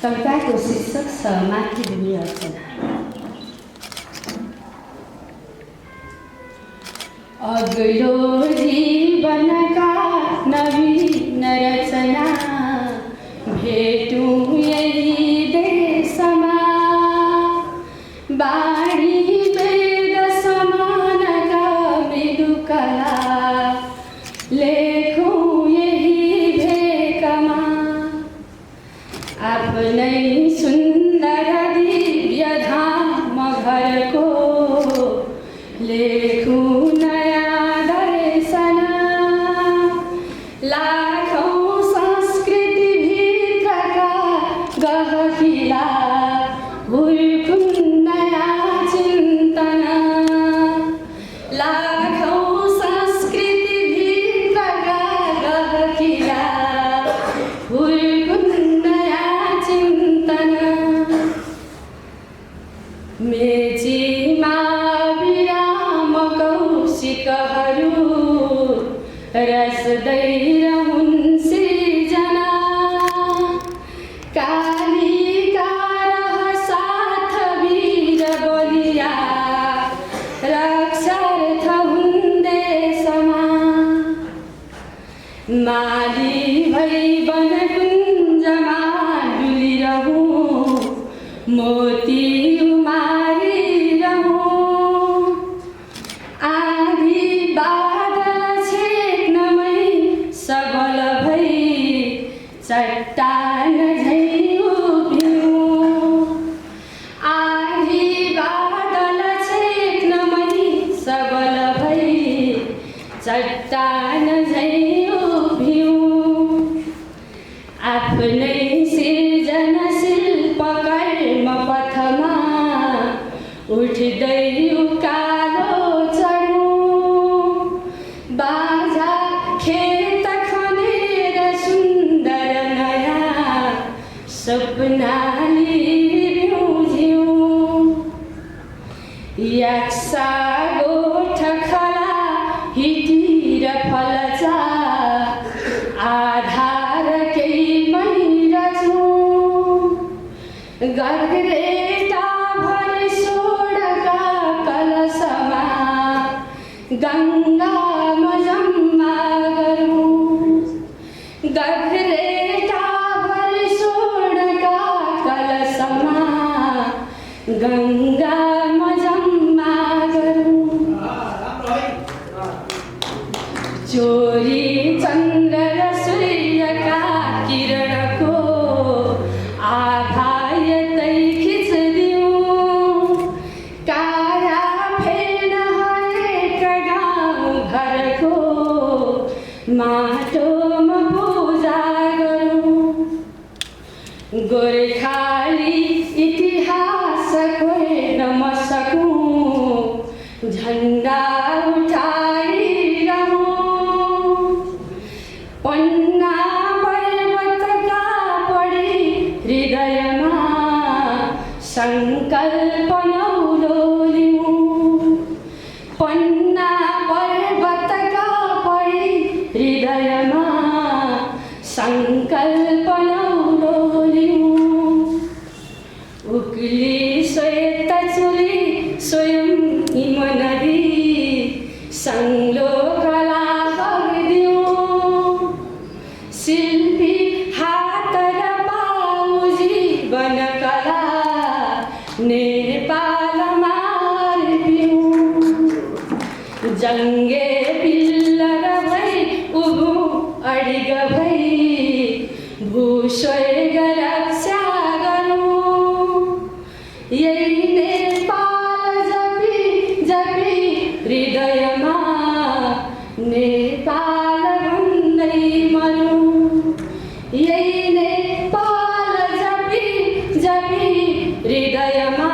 कविताको शीर्षक छ मातृभूमि अर्चना। अग्लो जीवनका नवीन रचना भेटौँ यही देशमा, बाणी वेद समानका मृदुकला लेखौँ यही भेकमा। आफ्नै सुन्दर दिव्य धाम घरको लेखौँ नयाँ दर्शन। लाखौँ संस्कृति भित्रका गहकिला हुर्कुन् नयाँ चिन्तन। लाखौँ संस्कृति भित्रका गहकिला हुर्कुन् नयाँ चिन्तन। मेचीमा विराम कौशिकहरू रस्दै रहून् सृजना। कालिका रह साथ वीर बलिया रक्षार्थ हुन् देशमा। माली भई वनकुञ्जमा डुलिरहूँ, मोती उमारिरहूँ। आँधी बादल छेक्नमै सबल भई चट्टान झैँ उभिऊँ। आँधी बादल छेक्नमै सबल भई चट्टान झैँ उभिऊँ। आफ्नै सृजनशील कर्म पथमा उठ्दै उकालो चढौँ। बाजा खेत खनेर सुन्दर नयाँ सपना लिऊँ जिऊँ। यक्सा गोठ खला हिटी र फलचा आधार केही मै रचौँ। गगरेटा भरि सोडका कलशमा गङ्गा मजम्मा गरौँ। गगरेटा भरि सोडका कलशमा गङ्गा मजम्मा गरौँ। चोरी चन्द्र र सूर्यका किरणको आभा यतै खिच्दिऊँ। काया फेर्न हरेक गाउँ घरको माटोमा पूजा गरौँ। गोर्खाली इतिहास कोर्न म सकूँ, झन्डा उठाइरहूँ। पन्ना पर्वतका पढी हृदयमा सङ्कल्प नौलोलिऊँ। पन्ना पर्वतका पढी हृदयमा सङ्कल्प नौलोलिऊँ। उक्ली श्वेत चुली स्वयं हिम नदी सङ्लो कला बग्दिऊँ। शिल्पी हात र पाउ जीवन कला नेपालमा अर्पिऊँ। जङ्गे पिल्लर भई उभौँ अडिग भई भूस्वर्ग रक्षा गरौँ। यही नेपाल जपी जपी हृदयमा नेपाल भन्दै मरौँ। यही नेपाल जपी जपी हृदयमा